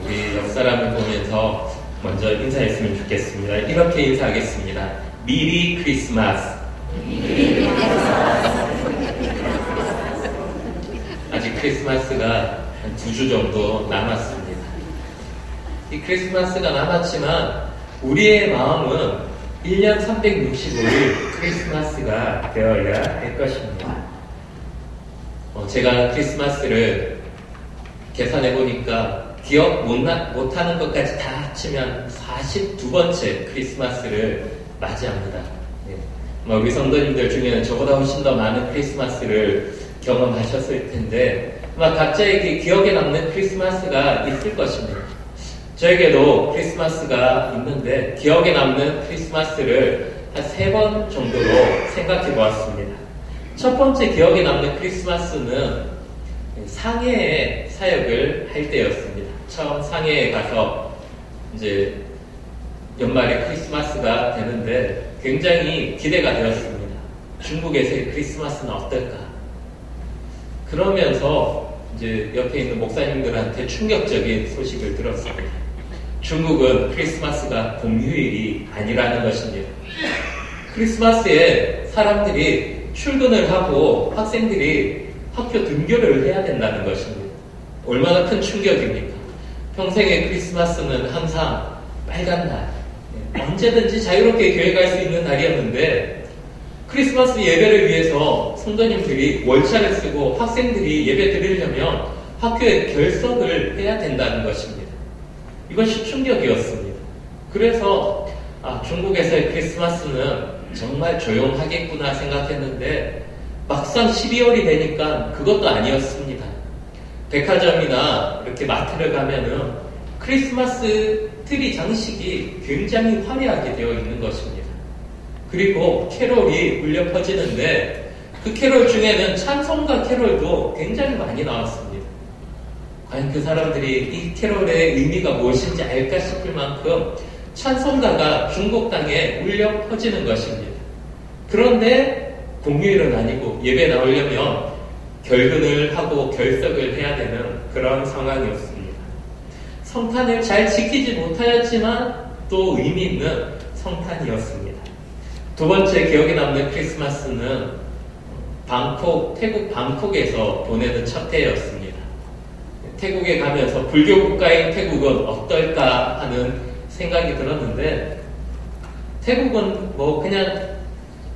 우리 옆 사람을 보면서 먼저 인사했으면 좋겠습니다. 이렇게 인사하겠습니다. 미리 크리스마스. 아직 크리스마스가 한 2주 정도 남았습니다. 이 크리스마스가 남았지만 우리의 마음은 1년 365일 크리스마스가 되어야 할 것입니다. 제가 크리스마스를 계산해 보니까 기억 못하는 것까지 다 합치면 42번째 크리스마스를 맞이합니다. 우리 성도님들 중에는 저보다 훨씬 더 많은 크리스마스를 경험하셨을 텐데 아마 각자에게 기억에 남는 크리스마스가 있을 것입니다. 저에게도 크리스마스가 있는데 기억에 남는 크리스마스를 한 3번 정도로 생각해 보았습니다. 첫 번째 기억에 남는 크리스마스는 상해에 사역을 할 때였습니다. 처음 상해에 가서 이제 연말에 크리스마스가 되는데 굉장히 기대가 되었습니다. 중국에서의 크리스마스는 어떨까? 그러면서 이제 옆에 있는 목사님들한테 충격적인 소식을 들었습니다. 중국은 크리스마스가 공휴일이 아니라는 것입니다. 크리스마스에 사람들이 출근을 하고 학생들이 학교 등교를 해야 된다는 것입니다. 얼마나 큰 충격입니까? 평생의 크리스마스는 항상 빨간 날, 언제든지 자유롭게 교회 갈 수 있는 날이었는데 크리스마스 예배를 위해서 성도님들이 월차를 쓰고 학생들이 예배 드리려면 학교에 결석을 해야 된다는 것입니다. 이것이 충격이었습니다. 그래서 중국에서의 크리스마스는 정말 조용하겠구나 생각했는데 막상 12월이 되니까 그것도 아니었습니다. 백화점이나 이렇게 마트를 가면은 크리스마스 트리 장식이 굉장히 화려하게 되어 있는 것입니다. 그리고 캐롤이 울려 퍼지는데 그 캐롤 중에는 찬송가 캐롤도 굉장히 많이 나왔습니다. 과연 그 사람들이 이 캐롤의 의미가 무엇인지 알까 싶을 만큼 찬송가가 중국 땅에 울려 퍼지는 것입니다. 그런데 공휴일은 아니고 예배 나오려면 결근을 하고 결석을 해야 되는 그런 상황이었습니다. 성탄을 잘 지키지 못하였지만 또 의미 있는 성탄이었습니다. 두 번째 기억에 남는 크리스마스는 태국 방콕에서 보내는 첫 해였습니다. 태국에 가면서 불교 국가인 태국은 어떨까 하는 생각이 들었는데 태국은 그냥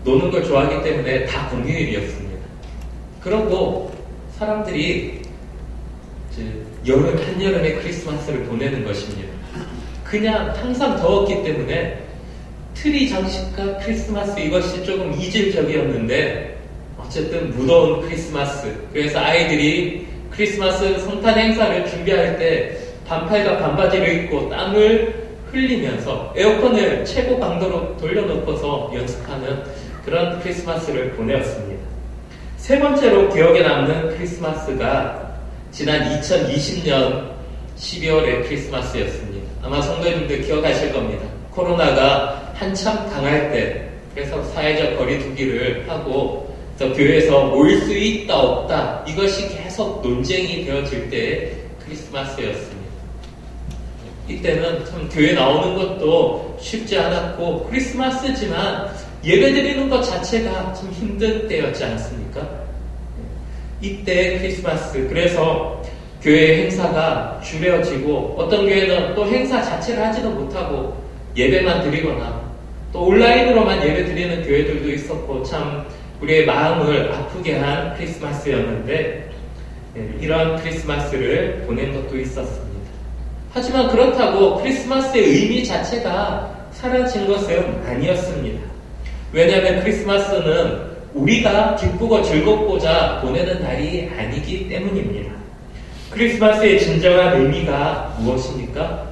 노는 걸 좋아하기 때문에 다 공휴일이었습니다. 그러고 사람들이 한여름에 크리스마스를 보내는 것입니다. 그냥 항상 더웠기 때문에 트리 장식과 크리스마스 이것이 조금 이질적이었는데 어쨌든 무더운 크리스마스. 그래서 아이들이 크리스마스 성탄 행사를 준비할 때 반팔과 반바지를 입고 땀을 흘리면서 에어컨을 최고 강도로 돌려놓고서 연습하는 그런 크리스마스를 보내었습니다. 세 번째로 기억에 남는 크리스마스가 지난 2020년 12월의 크리스마스였습니다. 아마 성도님들 기억하실 겁니다. 코로나가 한참 강할 때 그래서 사회적 거리두기를 하고 교회에서 모일 수 있다 없다 이것이 계속 논쟁이 되어질 때의 크리스마스였습니다. 이때는 참 교회 나오는 것도 쉽지 않았고 크리스마스지만 예배드리는 것 자체가 참 힘든 때였지 않습니까? 이때 크리스마스 그래서 교회 행사가 줄여지고 어떤 교회는 또 행사 자체를 하지도 못하고 예배만 드리거나 또 온라인으로만 예배 드리는 교회들도 있었고 참 우리의 마음을 아프게 한 크리스마스였는데 이런 크리스마스를 보낸 것도 있었습니다. 하지만 그렇다고 크리스마스의 의미 자체가 사라진 것은 아니었습니다. 왜냐하면 크리스마스는 우리가 기쁘고 즐겁고자 보내는 날이 아니기 때문입니다. 크리스마스의 진정한 의미가 무엇입니까?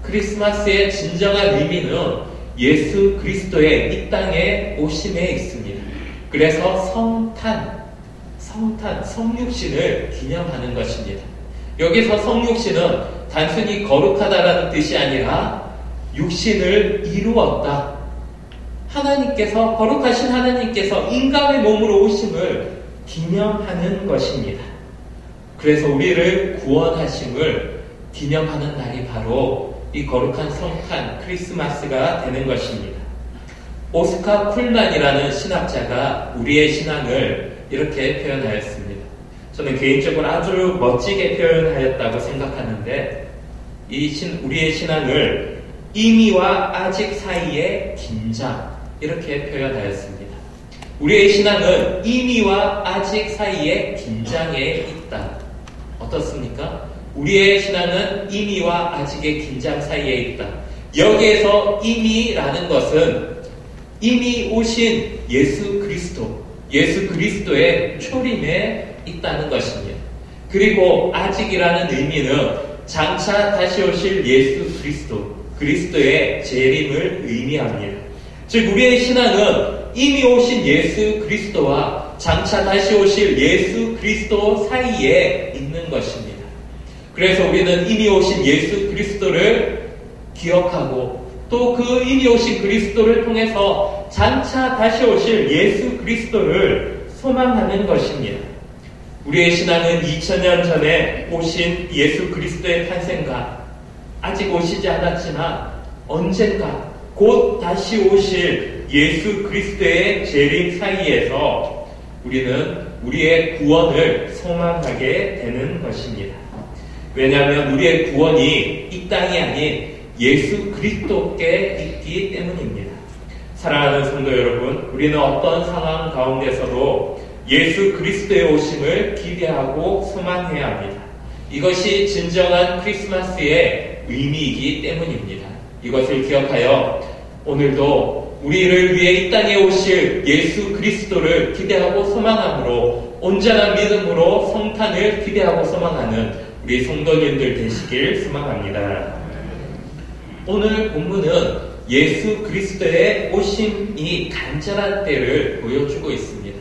크리스마스의 진정한 의미는 예수 그리스도의 이 땅에 오심에 있습니다. 그래서 성육신을 기념하는 것입니다. 여기서 성육신은 단순히 거룩하다라는 뜻이 아니라 육신을 이루었다. 거룩하신 하나님께서 인간의 몸으로 오심을 기념하는 것입니다. 그래서 우리를 구원하심을 기념하는 날이 바로 이 거룩한 성탄 크리스마스가 되는 것입니다. 오스카 쿨만이라는 신학자가 우리의 신앙을 이렇게 표현하였습니다. 저는 개인적으로 아주 멋지게 표현하였다고 생각하는데 우리의 신앙을 이미와 아직 사이의 긴장 이렇게 표현하였습니다. 우리의 신앙은 이미와 아직 사이의 긴장에 있다. 어떻습니까? 우리의 신앙은 이미와 아직의 긴장 사이에 있다. 여기에서 이미라는 것은 이미 오신 예수 그리스도의 초림에 있다는 것입니다. 그리고 아직이라는 의미는 장차 다시 오실 예수 그리스도의 재림을 의미합니다. 즉 우리의 신앙은 이미 오신 예수 그리스도와 장차 다시 오실 예수 그리스도 사이에 있는 것입니다. 그래서 우리는 이미 오신 예수 그리스도를 기억하고 또 그 이미 오신 그리스도를 통해서 장차 다시 오실 예수 그리스도를 소망하는 것입니다. 우리의 신앙은 2000년 전에 오신 예수 그리스도의 탄생과 아직 오시지 않았지만 언젠가 곧 다시 오실 예수 그리스도의 재림 사이에서 우리는 우리의 구원을 소망하게 되는 것입니다. 왜냐하면 우리의 구원이 이 땅이 아닌 예수 그리스도께 있기 때문입니다. 사랑하는 성도 여러분, 우리는 어떤 상황 가운데서도 예수 그리스도의 오심을 기대하고 소망해야 합니다. 이것이 진정한 크리스마스의 의미이기 때문입니다. 이것을 기억하여 오늘도 우리를 위해 이 땅에 오실 예수 그리스도를 기대하고 소망함으로 온전한 믿음으로 성탄을 기대하고 소망하는 우리 성도님들 되시길 소망합니다. 오늘 본문은 예수 그리스도의 오심이 간절한 때를 보여주고 있습니다.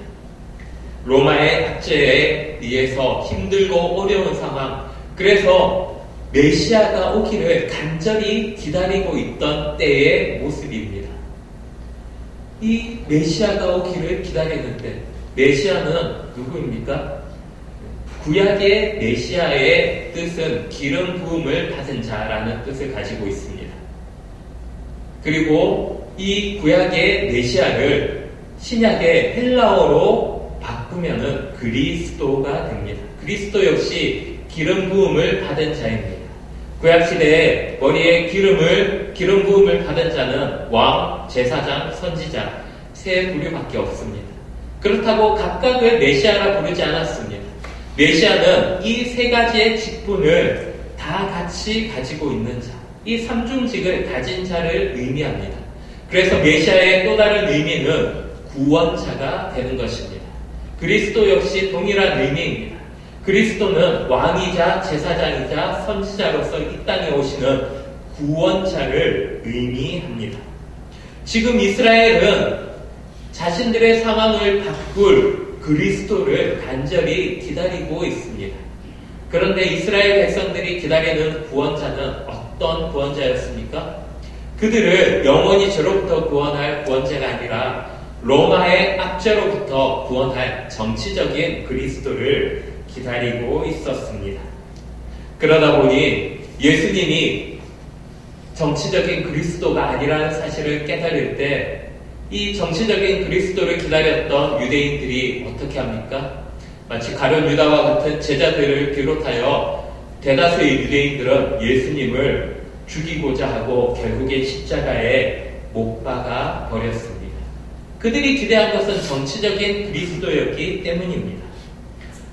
로마의 압제에 의해서 힘들고 어려운 상황, 그래서 메시아가 오기를 간절히 기다리고 있던 때의 모습입니다. 이 메시아가 오기를 기다리는 때, 메시아는 누구입니까? 구약의 메시아의 뜻은 기름 부음을 받은 자라는 뜻을 가지고 있습니다. 그리고 이 구약의 메시아를 신약의 헬라어로 바꾸면은 그리스도가 됩니다. 그리스도 역시 기름 부음을 받은 자입니다. 구약 시대에 머리에 기름 부음을 받은 자는 왕, 제사장, 선지자 세 부류밖에 없습니다. 그렇다고 각각을 메시아라 부르지 않았습니다. 메시아는 이 세 가지의 직분을 다 같이 가지고 있는 자, 이 삼중직을 가진 자를 의미합니다. 그래서 메시아의 또 다른 의미는 구원자가 되는 것입니다. 그리스도 역시 동일한 의미입니다. 그리스도는 왕이자 제사장이자 선지자로서 이 땅에 오시는 구원자를 의미합니다. 지금 이스라엘은 자신들의 상황을 바꿀 그리스도를 간절히 기다리고 있습니다. 그런데 이스라엘 백성들이 기다리는 구원자는 어떤 구원자였습니까? 그들을 영원히 죄로부터 구원할 구원자가 아니라 로마의 압제로부터 구원할 정치적인 그리스도를 기다리고 있었습니다. 그러다 보니 예수님이 정치적인 그리스도가 아니라는 사실을 깨달을 때 이 정치적인 그리스도를 기다렸던 유대인들이 어떻게 합니까? 마치 가룟 유다와 같은 제자들을 비롯하여 대다수의 유대인들은 예수님을 죽이고자 하고 결국에 십자가에 못 박아 버렸습니다. 그들이 기대한 것은 정치적인 그리스도였기 때문입니다.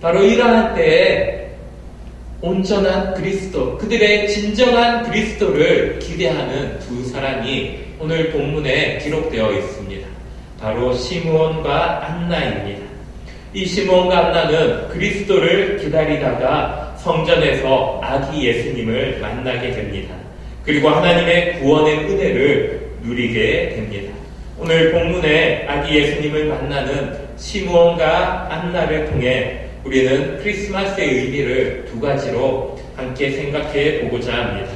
바로 이러한 때에 온전한 그리스도, 그들의 진정한 그리스도를 기대하는 두 사람이 오늘 본문에 기록되어 있습니다. 바로 시므온과 안나입니다. 이 시므온과 안나는 그리스도를 기다리다가 성전에서 아기 예수님을 만나게 됩니다. 그리고 하나님의 구원의 은혜를 누리게 됩니다. 오늘 본문에 아기 예수님을 만나는 시므온과 안나를 통해 우리는 크리스마스의 의미를 두 가지로 함께 생각해 보고자 합니다.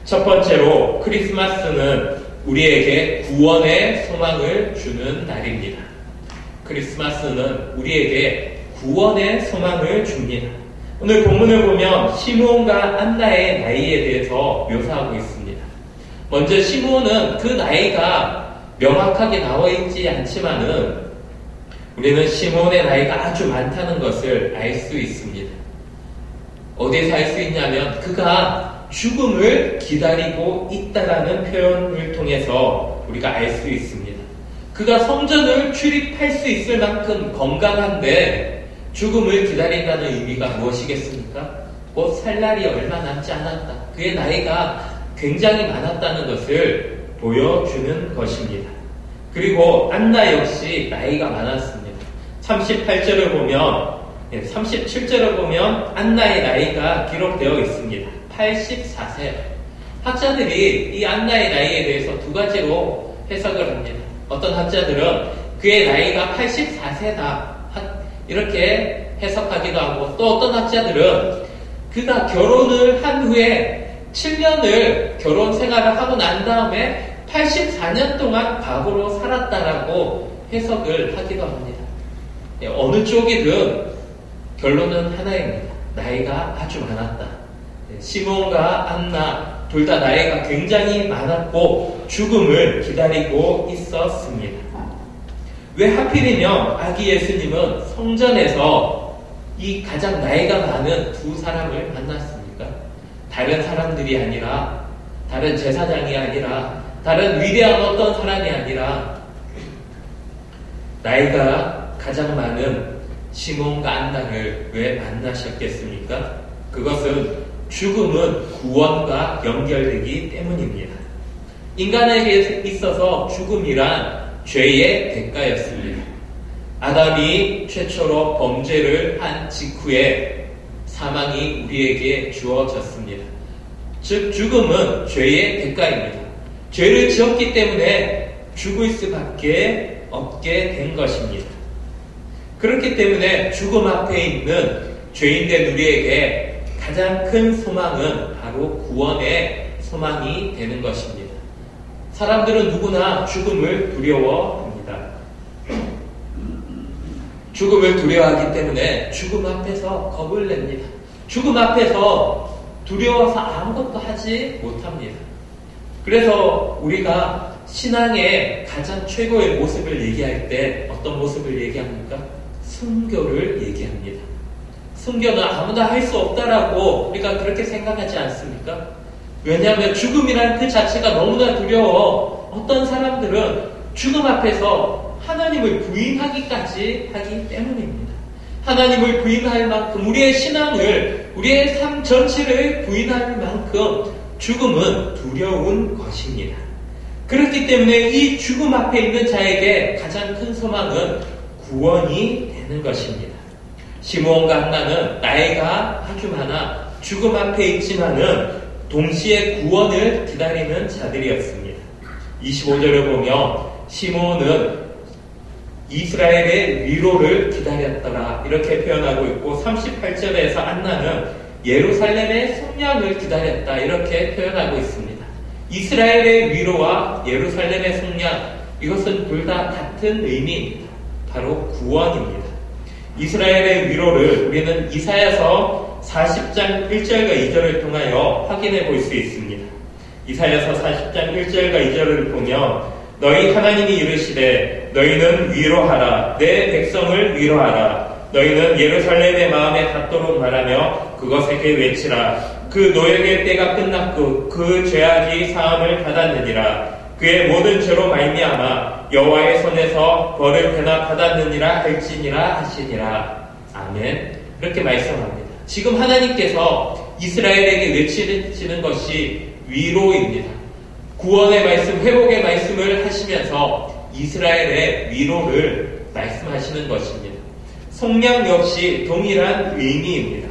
첫 번째로 크리스마스는 우리에게 구원의 소망을 주는 날입니다. 크리스마스는 우리에게 구원의 소망을 줍니다. 오늘 본문을 보면 시므온과 안나의 나이에 대해서 묘사하고 있습니다. 먼저 시므온은 그 나이가 명확하게 나와 있지 않지만은 우리는 시므온의 나이가 아주 많다는 것을 알 수 있습니다. 어디에서 알 수 있냐면 그가 죽음을 기다리고 있다라는 표현을 통해서 우리가 알 수 있습니다. 그가 성전을 출입할 수 있을 만큼 건강한데 죽음을 기다린다는 의미가 무엇이겠습니까? 곧 살 날이 얼마 남지 않았다. 그의 나이가 굉장히 많았다는 것을 보여주는 것입니다. 그리고 안나 역시 나이가 많았습니다. 38절을 보면 37절을 보면 안나의 나이가 기록되어 있습니다. 84세. 학자들이 이 안나의 나이에 대해서 두 가지로 해석을 합니다. 어떤 학자들은 그의 나이가 84세다 이렇게 해석하기도 하고, 또 어떤 학자들은 그가 결혼을 한 후에 7년을 결혼 생활을 하고 난 다음에 84년 동안 과거로 살았다라고 해석을 하기도 합니다. 어느 쪽이든 결론은 하나입니다. 나이가 아주 많았다. 시므온과 안나 둘 다 나이가 굉장히 많았고 죽음을 기다리고 있었습니다. 왜 하필이면 아기 예수님은 성전에서 이 가장 나이가 많은 두 사람을 만났습니까? 다른 사람들이 아니라, 다른 제사장이 아니라, 다른 위대한 어떤 사람이 아니라 나이가 가장 많은 시므온과 안나를 왜 만나셨겠습니까? 그것은 죽음은 구원과 연결되기 때문입니다. 인간에게 있어서 죽음이란 죄의 대가였습니다. 아담이 최초로 범죄를 한 직후에 사망이 우리에게 주어졌습니다. 즉 죽음은 죄의 대가입니다. 죄를 지었기 때문에 죽을 수밖에 없게 된 것입니다. 그렇기 때문에 죽음 앞에 있는 죄인된 우리에게 가장 큰 소망은 바로 구원의 소망이 되는 것입니다. 사람들은 누구나 죽음을 두려워합니다. 죽음을 두려워하기 때문에 죽음 앞에서 겁을 냅니다. 죽음 앞에서 두려워서 아무것도 하지 못합니다. 그래서 우리가 신앙의 가장 최고의 모습을 얘기할 때 어떤 모습을 얘기합니까? 순교를 얘기합니다. 순교는 아무나 할 수 없다라고 우리가 그렇게 생각하지 않습니까? 왜냐하면 죽음이라는 그 자체가 너무나 두려워 어떤 사람들은 죽음 앞에서 하나님을 부인하기까지 하기 때문입니다. 하나님을 부인할 만큼 우리의 신앙을, 우리의 삶 전체를 부인할 만큼 죽음은 두려운 것입니다. 그렇기 때문에 이 죽음 앞에 있는 자에게 가장 큰 소망은 구원이 되는 것입니다. 시므온과 안나는 나이가 아주 많아 죽음 앞에 있지만은 동시에 구원을 기다리는 자들이었습니다. 25절을 보면 시므온은 이스라엘의 위로를 기다렸더라 이렇게 표현하고 있고, 38절에서 안나는 예루살렘의 속량을 기다렸다 이렇게 표현하고 있습니다. 이스라엘의 위로와 예루살렘의 속량, 이것은 둘 다 같은 의미입니다. 바로 구원입니다. 이스라엘의 위로를 우리는 이사야서 40장 1절과 2절을 통하여 확인해 볼 수 있습니다. 이사야서 40장 1절과 2절을 보면 너희 하나님이 이르시되 너희는 위로하라, 내 백성을 위로하라. 너희는 예루살렘의 마음에 닿도록 말하며 그것에게 외치라. 그 노역의 때가 끝났고 그 죄악이 사함을 받았느니라. 그의 모든 죄로 말미암아 여호와의 손에서 벌을 대납받았느니라 할지니라 하시니라. 아멘. 이렇게 말씀합니다. 지금 하나님께서 이스라엘에게 외치는 것이 위로입니다. 구원의 말씀, 회복의 말씀을 하시면서 이스라엘의 위로를 말씀하시는 것입니다. 속량 역시 동일한 의미입니다.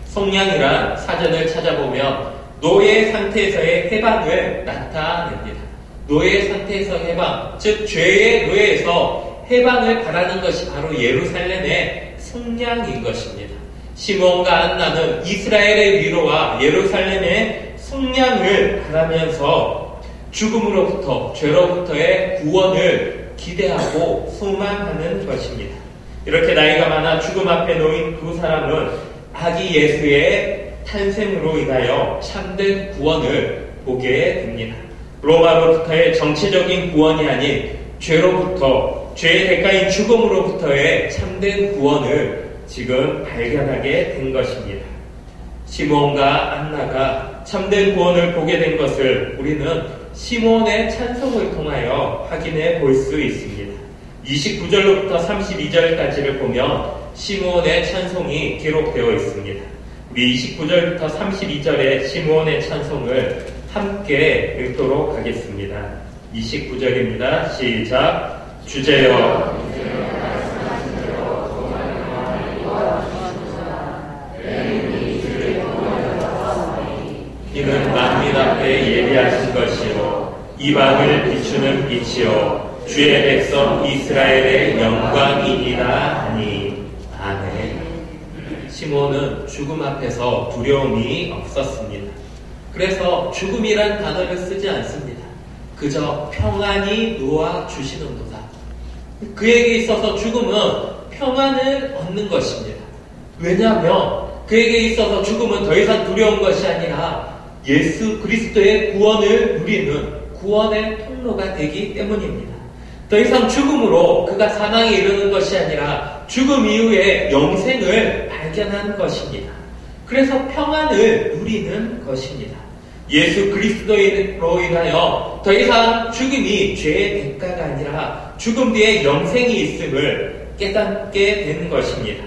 속량이란 사전을 찾아보면 노예 상태에서의 해방을 나타냅니다. 노예 상태에서 해방, 즉 죄의 노예에서 해방을 바라는 것이 바로 예루살렘의 속량인 것입니다. 시므온과 안나는 이스라엘의 위로와 예루살렘의 속량을 바라면서 죽음으로부터, 죄로부터의 구원을 기대하고 소망하는 것입니다. 이렇게 나이가 많아 죽음 앞에 놓인 두 사람은 아기 예수의 탄생으로 인하여 참된 구원을 보게 됩니다. 로마로부터의 정치적인 구원이 아닌 죄로부터, 죄의 대가인 죽음으로부터의 참된 구원을 지금 발견하게 된 것입니다. 시몬과 안나가 참된 구원을 보게 된 것을 우리는 시몬의 찬송을 통하여 확인해 볼 수 있습니다. 29절로부터 32절까지를 보면 시몬의 찬송이 기록되어 있습니다. 우리 29절부터 32절의 시몬의 찬송을 함께 읽도록 하겠습니다. 29절입니다. 시작. 주제여 이는 만민 앞에 예비하신 것이요 이방을 비추는 빛이요 주의 백성 이스라엘의 영광이니라 하니. 아멘. 시몬은 죽음 앞에서 두려움이 없었습니다. 그래서 죽음이란 단어를 쓰지 않습니다. 그저 평안히 놓아 주시는도다. 그에게 있어서 죽음은 평안을 얻는 것입니다. 왜냐하면 그에게 있어서 죽음은 더 이상 두려운 것이 아니라 예수 그리스도의 구원을 누리는 구원의 통로가 되기 때문입니다. 더 이상 죽음으로 그가 사망에 이르는 것이 아니라 죽음 이후에 영생을 발견하는 것입니다. 그래서 평안을 누리는 것입니다. 예수 그리스도로 인하여 더 이상 죽음이 죄의 대가가 아니라 죽음 뒤에 영생이 있음을 깨닫게 되는 것입니다.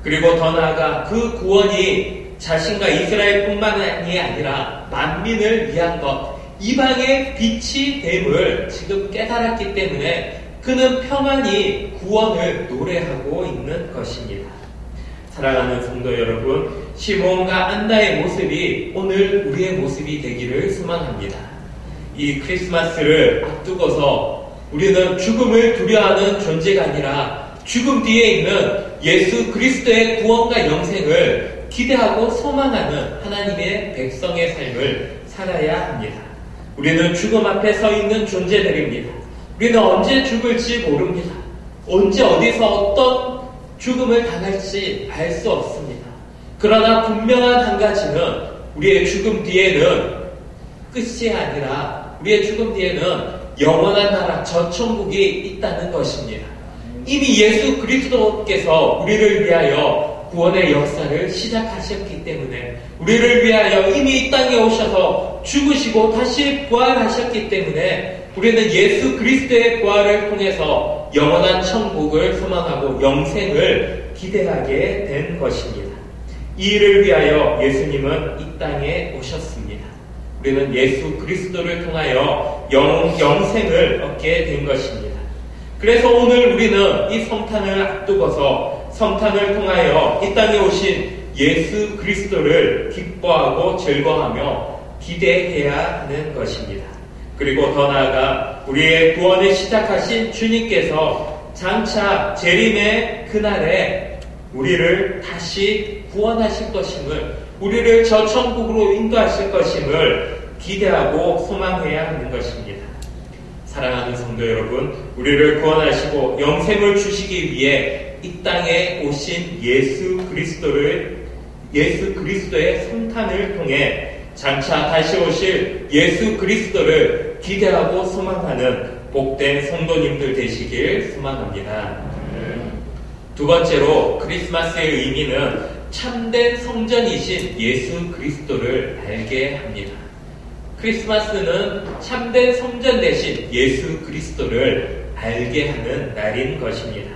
그리고 더 나아가 그 구원이 자신과 이스라엘뿐만이 아니라 만민을 위한 것, 이방의 빛이 됨을 지금 깨달았기 때문에 그는 평안히 구원을 노래하고 있는 것입니다. 사랑하는 성도 여러분, 시몬과 안나의 모습이 오늘 우리의 모습이 되기를 소망합니다. 이 크리스마스를 앞두고서 우리는 죽음을 두려워하는 존재가 아니라 죽음 뒤에 있는 예수 그리스도의 구원과 영생을 기대하고 소망하는 하나님의 백성의 삶을 살아야 합니다. 우리는 죽음 앞에 서 있는 존재들입니다. 우리는 언제 죽을지 모릅니다. 언제 어디서 어떤 죽음을 당할지 알 수 없습니다. 그러나 분명한 한 가지는 우리의 죽음 뒤에는 끝이 아니라 우리의 죽음 뒤에는 영원한 나라 저 천국이 있다는 것입니다. 이미 예수 그리스도께서 우리를 위하여 구원의 역사를 시작하셨기 때문에 우리를 위하여 이미 이 땅에 오셔서 죽으시고 다시 부활하셨기 때문에 우리는 예수 그리스도의 부활을 통해서 영원한 천국을 소망하고 영생을 기대하게 된 것입니다. 이 일을 위하여 예수님은 이 땅에 오셨습니다. 우리는 예수 그리스도를 통하여 영생을 얻게 된 것입니다. 그래서 오늘 우리는 이 성탄을 앞두고서 성탄을 통하여 이 땅에 오신 예수 그리스도를 기뻐하고 즐거워하며 기대해야 하는 것입니다. 그리고 더 나아가 우리의 구원을 시작하신 주님께서 장차 재림의 그날에 우리를 다시 구원하실 것임을, 우리를 저 천국으로 인도하실 것임을 기대하고 소망해야 하는 것입니다. 사랑하는 성도 여러분, 우리를 구원하시고 영생을 주시기 위해 이 땅에 오신 예수 그리스도의 성탄을 통해 장차 다시 오실 예수 그리스도를 기대하고 소망하는 복된 성도님들 되시길 소망합니다. 두 번째로 크리스마스의 의미는 참된 성전이신 예수 그리스도를 알게 합니다. 크리스마스는 참된 성전 대신 예수 그리스도를 알게 하는 날인 것입니다.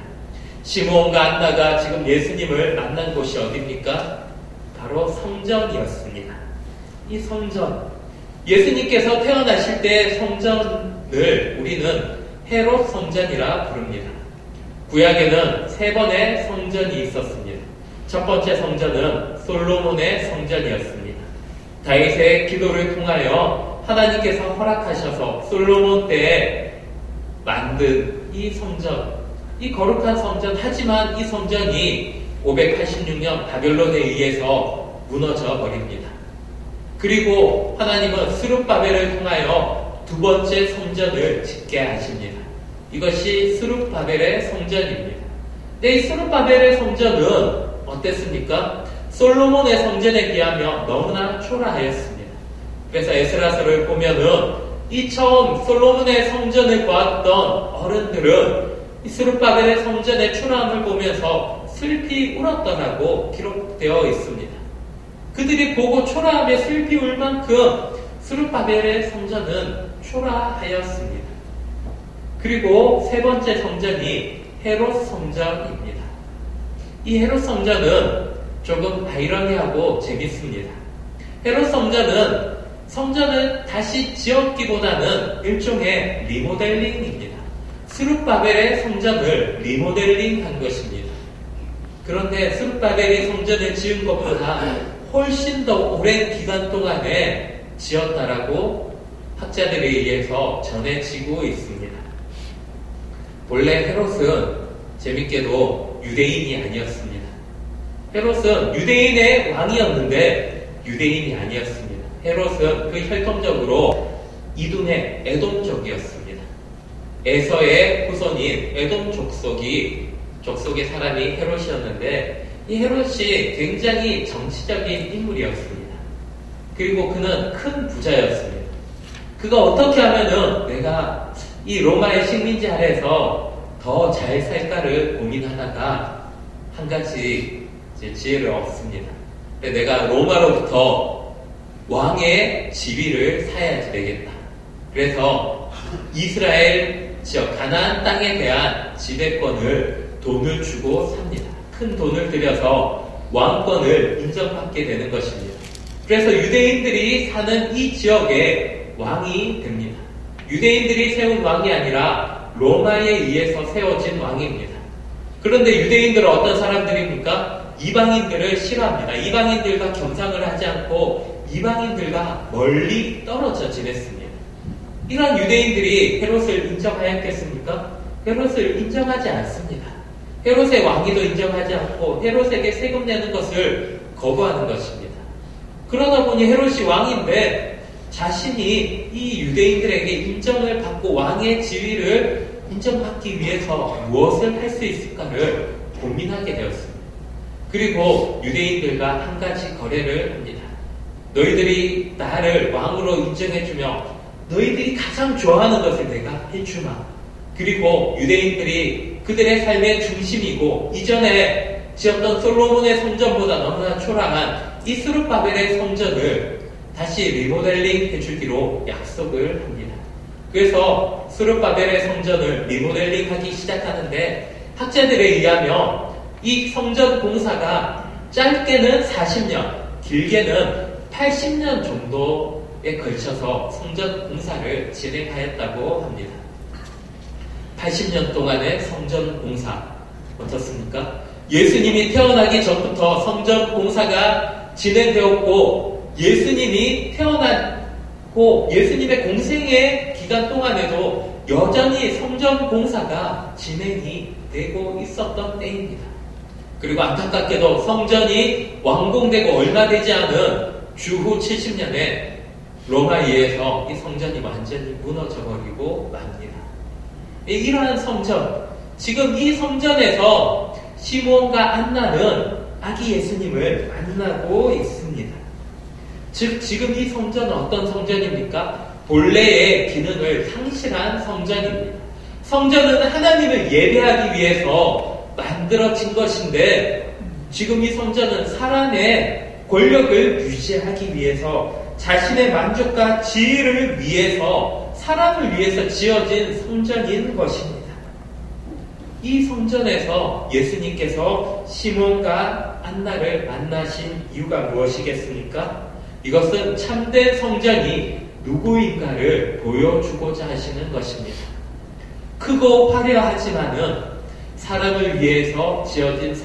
시몬과 안나가 지금 예수님을 만난 곳이 어디입니까? 바로 성전이었습니다. 이 성전, 예수님께서 태어나실 때 성전을 우리는 헤롯 성전이라 부릅니다. 구약에는 3번의 성전이 있었습니다. 첫 번째 성전은 솔로몬의 성전이었습니다. 다윗의 기도를 통하여 하나님께서 허락하셔서 솔로몬 때에 만든 이 성전, 이 거룩한 성전, 하지만 이 성전이 586년 바벨론에 의해서 무너져 버립니다. 그리고 하나님은 스룹바벨을 통하여 두 번째 성전을 짓게 하십니다. 이것이 스룹바벨의 성전입니다. 근데 이 스룹바벨의 성전은 어땠습니까? 솔로몬의 성전에 비하면 너무나 초라하였습니다. 그래서 에스라서를 보면은 이 처음 솔로몬의 성전을 보았던 어른들은 이 스룹바벨의 성전의 초라함을 보면서 슬피 울었더라고 기록되어 있습니다. 그들이 보고 초라함에 슬피 울 만큼 스룹바벨의 성전은 초라하였습니다. 그리고 세 번째 성전이 헤롯 성전입니다. 이 헤롯 성전은 조금 아이러니하고 재밌습니다. 헤롯 성전은 성전을 다시 지었기보다는 일종의 리모델링입니다. 스룹바벨의 성전을 리모델링한 것입니다. 그런데 스룹바벨이 성전을 지은 것보다 훨씬 더 오랜 기간 동안에 지었다라고 학자들에 의해서 전해지고 있습니다. 원래 헤롯은 재밌게도 유대인이 아니었습니다. 헤롯은 유대인의 왕이었는데 유대인이 아니었습니다. 헤롯은 그 혈통적으로 이둔의 에돔족이었습니다. 에서의 후손인 에돔 족속의 사람이 헤롯이었는데 이 헤롯이 굉장히 정치적인 인물이었습니다. 그리고 그는 큰 부자였습니다. 그가 어떻게 하면은 내가 이 로마의 식민지 아래에서 더 잘 살까를 고민하다가 한 가지 지혜를 얻습니다. 내가 로마로부터 왕의 지위를 사야지 되겠다. 그래서 이스라엘 지역 가나안 땅에 대한 지배권을 돈을 주고 삽니다. 큰 돈을 들여서 왕권을 인정받게 되는 것입니다. 그래서 유대인들이 사는 이 지역의 왕이 됩니다. 유대인들이 세운 왕이 아니라 로마에 의해서 세워진 왕입니다. 그런데 유대인들은 어떤 사람들입니까? 이방인들을 싫어합니다. 이방인들과 겸상을 하지 않고 이방인들과 멀리 떨어져 지냈습니다. 이런 유대인들이 헤롯을 인정하였겠습니까? 헤롯을 인정하지 않습니다. 헤롯의 왕위도 인정하지 않고 헤롯에게 세금 내는 것을 거부하는 것입니다. 그러다 보니 헤롯이 왕인데 자신이 이 유대인들에게 인정을 받고 왕의 지위를 인정받기 위해서 무엇을 할 수 있을까를 고민하게 되었습니다. 그리고 유대인들과 한 가지 거래를 합니다. 너희들이 나를 왕으로 인정해주며 너희들이 가장 좋아하는 것을 내가 해주마. 그리고 유대인들이 그들의 삶의 중심이고 이전에 지었던 솔로몬의 성전보다 너무나 초라한 이 스룹바벨의 성전을 다시 리모델링 해주기로 약속을 합니다. 그래서 스룹바벨의 성전을 리모델링하기 시작하는데 학자들에 의하면 이 성전 공사가 짧게는 40년, 길게는 80년 정도에 걸쳐서 성전 공사를 진행하였다고 합니다. 80년 동안의 성전 공사 어떻습니까? 예수님이 태어나기 전부터 성전 공사가 진행되었고 예수님이 태어나고 예수님의 공생의 기간 동안에도 여전히 성전 공사가 진행이 되고 있었던 때입니다. 그리고 안타깝게도 성전이 완공되고 얼마 되지 않은 주후 70년에 로마에 의해서 이 성전이 완전히 무너져버리고 맙니다. 이러한 성전, 지금 이 성전에서 시므온과 안나는 아기 예수님을 만나고 있습니다. 즉 지금 이 성전은 어떤 성전입니까? 본래의 기능을 상실한 성전입니다. 성전은 하나님을 예배하기 위해서 만들어진 것인데 지금 이 성전은 사람의 권력을 유지하기 위해서 자신의 만족과 지위를 위해서 사람을 위해서 지어진 성전인 것입니다. 이 성전에서 예수님께서 시몬과 안나를 만나신 이유가 무엇이겠습니까? 이것은 참된 성전이 누구인가를 보여주고자 하시는 것입니다. 크고 화려하지만은 사람을 위해서 지어진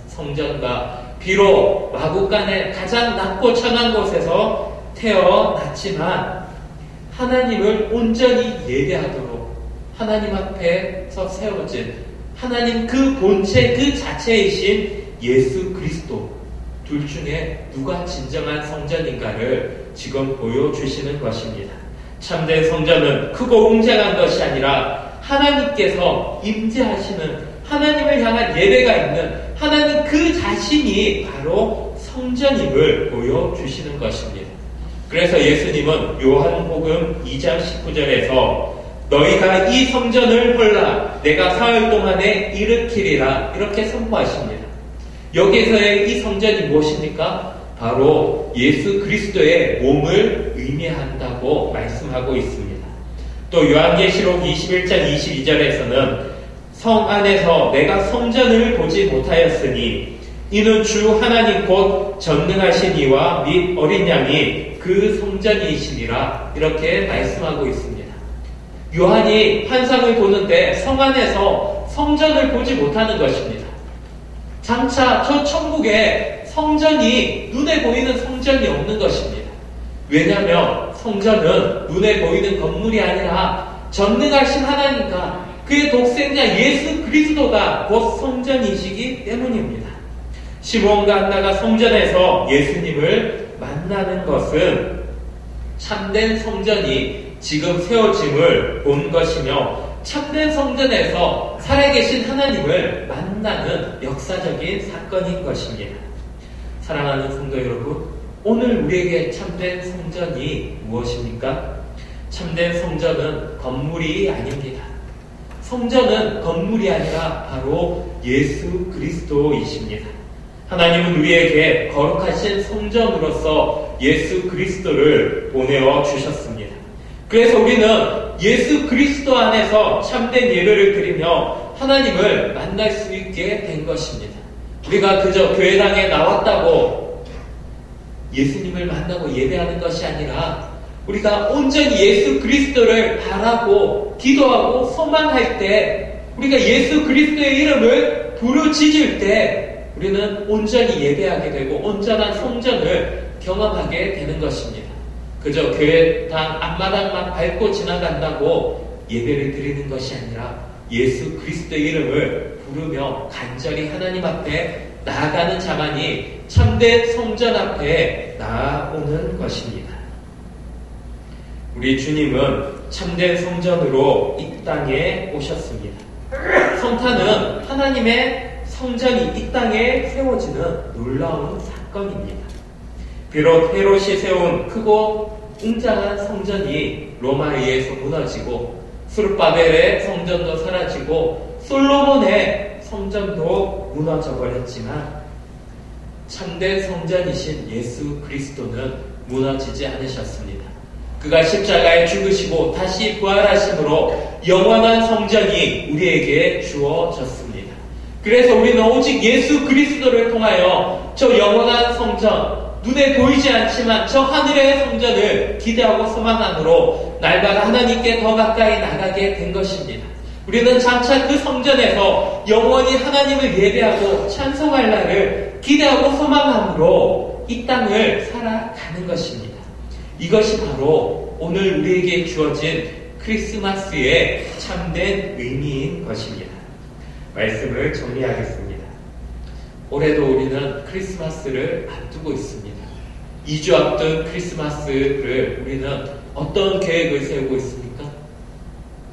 성전과 비록 마구간의 가장 낮고 천한 곳에서 태어났지만 하나님을 온전히 예배하도록 하나님 앞에서 세워진 하나님 그 본체 그 자체이신 예수 그리스도 둘 중에 누가 진정한 성전인가를 지금 보여주시는 것입니다. 참된 성전은 크고 웅장한 것이 아니라 하나님께서 임재하시는 하나님을 향한 예배가 있는 하나님 그 자신이 바로 성전임을 보여주시는 것입니다. 그래서 예수님은 요한복음 2장 19절에서 너희가 이 성전을 헐라 내가 사흘 동안에 일으키리라 이렇게 선포하십니다. 여기에서의 이 성전이 무엇입니까? 바로 예수 그리스도의 몸을 의미한다고 말씀하고 있습니다. 또 요한계시록 21장 22절에서는 성 안에서 내가 성전을 보지 못하였으니 이는 주 하나님 곧 전능하신 이와 및 어린 양이 그 성전이시니라 이렇게 말씀하고 있습니다. 요한이 환상을 보는데 성 안에서 성전을 보지 못하는 것입니다. 장차 저 천국에 성전이 눈에 보이는 성전이 없는 것입니다. 왜냐하면 성전은 눈에 보이는 건물이 아니라 전능하신 하나님과 그의 독생자 예수 그리스도가 곧 성전이시기 때문입니다. 시므온과 안나가 성전에서 예수님을 만나는 것은 참된 성전이 지금 세워짐을 본 것이며 참된 성전에서 살아계신 하나님을 만나는 역사적인 사건인 것입니다. 사랑하는 성도 여러분, 오늘 우리에게 참된 성전이 무엇입니까? 참된 성전은 건물이 아닙니다. 성전은 건물이 아니라 바로 예수 그리스도이십니다. 하나님은 우리에게 거룩하신 성전으로서 예수 그리스도를 보내어 주셨습니다. 그래서 우리는 예수 그리스도 안에서 참된 예배를 드리며 하나님을 만날 수 있게 된 것입니다. 우리가 그저 교회당에 나왔다고 예수님을 만나고 예배하는 것이 아니라 우리가 온전히 예수 그리스도를 바라고 기도하고 소망할 때 우리가 예수 그리스도의 이름을 부르짖을 때 우리는 온전히 예배하게 되고 온전한 성전을 경험하게 되는 것입니다. 그저 교회당 앞마당만 밟고 지나간다고 예배를 드리는 것이 아니라 예수 그리스도의 이름을 부르며 간절히 하나님 앞에 나아가는 자만이 참된 성전 앞에 나아오는 것입니다. 우리 주님은 참된 성전으로 이 땅에 오셨습니다. 성탄은 하나님의 성전이 이 땅에 세워지는 놀라운 사건입니다. 비록 헤롯이 세운 크고 웅장한 성전이 로마에 의해서 무너지고 수르바벨의 성전도 사라지고 솔로몬의 성전도 무너져 버렸지만 참된 성전이신 예수 그리스도는 무너지지 않으셨습니다. 그가 십자가에 죽으시고 다시 부활하심으로 영원한 성전이 우리에게 주어졌습니다. 그래서 우리는 오직 예수 그리스도를 통하여 저 영원한 성전, 눈에 보이지 않지만 저 하늘의 성전을 기대하고 소망함으로 날마다 하나님께 더 가까이 나가게 된 것입니다. 우리는 장차 그 성전에서 영원히 하나님을 예배하고 찬송할 날을 기대하고 소망함으로 이 땅을 살아가는 것입니다. 이것이 바로 오늘 우리에게 주어진 크리스마스의 참된 의미인 것입니다. 말씀을 정리하겠습니다. 올해도 우리는 크리스마스를 앞두고 있습니다. 2주 앞둔 크리스마스를 우리는 어떤 계획을 세우고 있습니까?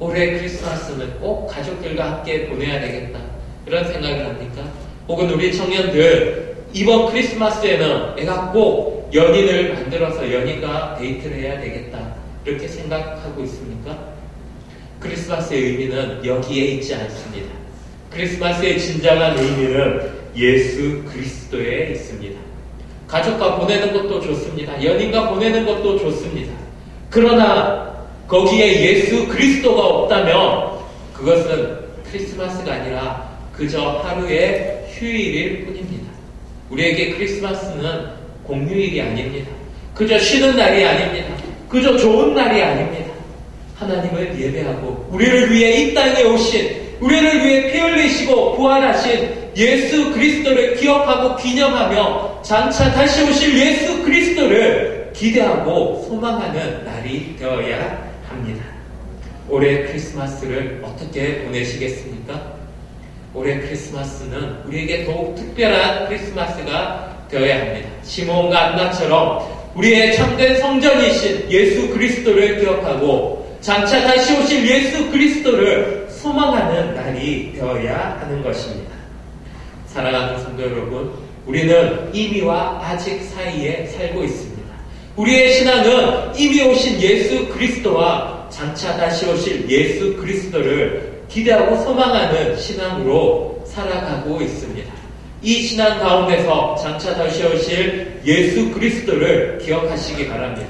올해 크리스마스는 꼭 가족들과 함께 보내야 되겠다. 이런 생각을 합니까? 혹은 우리 청년들 이번 크리스마스에는 내가 꼭 연인을 만들어서 연인과 데이트를 해야 되겠다. 이렇게 생각하고 있습니까? 크리스마스의 의미는 여기에 있지 않습니다. 크리스마스의 진정한 의미는 예수 그리스도에 있습니다. 가족과 보내는 것도 좋습니다. 연인과 보내는 것도 좋습니다. 그러나 거기에 예수 그리스도가 없다면 그것은 크리스마스가 아니라 그저 하루의 휴일일 뿐입니다. 우리에게 크리스마스는 공휴일이 아닙니다. 그저 쉬는 날이 아닙니다. 그저 좋은 날이 아닙니다. 하나님을 예배하고 우리를 위해 이 땅에 오신 우리를 위해 피 흘리시고 부활하신 예수 그리스도를 기억하고 기념하며 장차 다시 오실 예수 그리스도를 기대하고 소망하는 날이 되어야 합니다. 올해 크리스마스를 어떻게 보내시겠습니까? 올해 크리스마스는 우리에게 더욱 특별한 크리스마스가 되어야 합니다. 시므온과 안나처럼 우리의 참된 성전이신 예수 그리스도를 기억하고 장차 다시 오실 예수 그리스도를 소망하는 날이 되어야 하는 것입니다. 사랑하는 성도 여러분, 우리는 이미와 아직 사이에 살고 있습니다. 우리의 신앙은 이미 오신 예수 그리스도와 장차 다시 오실 예수 그리스도를 기대하고 소망하는 신앙으로 살아가고 있습니다. 이 신앙 가운데서 장차 다시 오실 예수 그리스도를 기억하시기 바랍니다.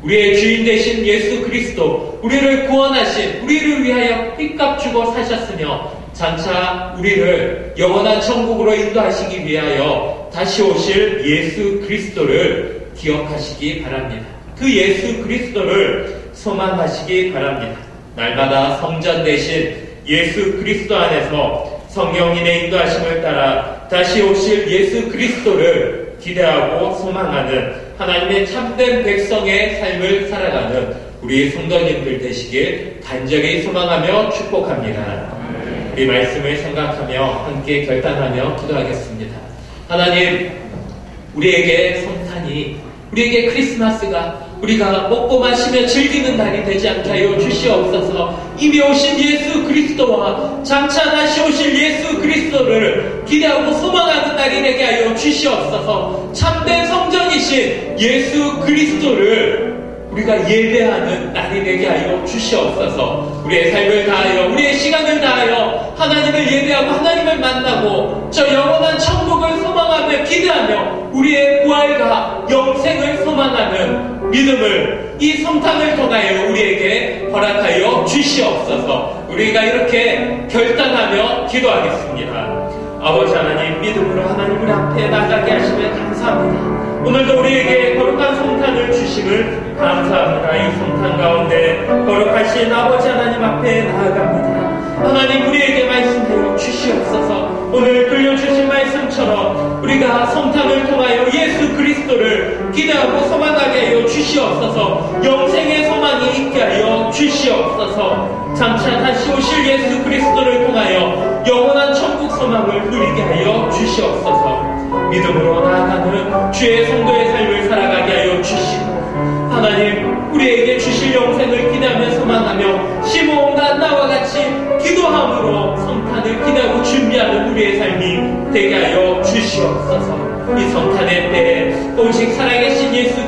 우리의 주인 되신 예수 그리스도, 우리를 구원하신, 우리를 위하여 핏값 주고 사셨으며 장차 우리를 영원한 천국으로 인도하시기 위하여 다시 오실 예수 그리스도를 기억하시기 바랍니다. 그 예수 그리스도를 소망하시기 바랍니다. 날마다 성전 대신 예수 그리스도 안에서 성령님의 인도하심을 따라 다시 오실 예수 그리스도를 기대하고 소망하는 하나님의 참된 백성의 삶을 살아가는 우리 성도님들 되시길 간절히 소망하며 축복합니다. 우리 말씀을 생각하며 함께 결단하며 기도하겠습니다. 하나님, 우리에게 성탄이, 우리에게 크리스마스가 우리가 먹고 마시며 즐기는 날이 되지 않게 하여 주시옵소서. 이미 오신 예수 그리스도와 장차 다시 오실 예수 그리스도를 기대하고 소망하는 날이 되게 하여 주시옵소서. 참된 성전이신 예수 그리스도를 우리가 예배하는 날이 되게 하여 주시옵소서. 우리의 삶을 다하여, 우리의 시간을 다하여 하나님을 예배하고 하나님을 만나고 저 영원한 천국을 소망하며 기대하며 우리의 부활과 영생을 소망하는 믿음을 이 성탄을 통하여 우리에게 허락하여 주시옵소서. 우리가 이렇게 결단하며 기도하겠습니다. 아버지 하나님, 믿음으로 하나님 우리 앞에 나가게 하시면 감사합니다. 오늘도 우리에게 거룩한 성탄을 주심을 감사합니다. 이 성탄 가운데 거룩하신 아버지 하나님 앞에 나아갑니다. 하나님, 우리에게 말씀하여 주시옵소서. 오늘 들려주신 말씀처럼 우리가 성탄을 통하여 예수 그리스도를 기대하고 소망하게 하여 주시옵소서. 영생의 소망이 있게 하여 주시옵소서. 장차 다시 오실 예수 그리스도를 통하여 영원한 천국 소망을 누리게 하여 주시옵소서. 믿음으로 나아가는 주의 성도의 삶을 살아가게 하여 주시고, 하나님, 우리에게 주실 영생을 기대하며 소망하며 시므온과 안나와 같이 기도함으로 성탄을 기대하고 준비하는 우리의 삶이 되게 하여 주시옵소서. 이 성탄의 때에 오직 살아계신 예수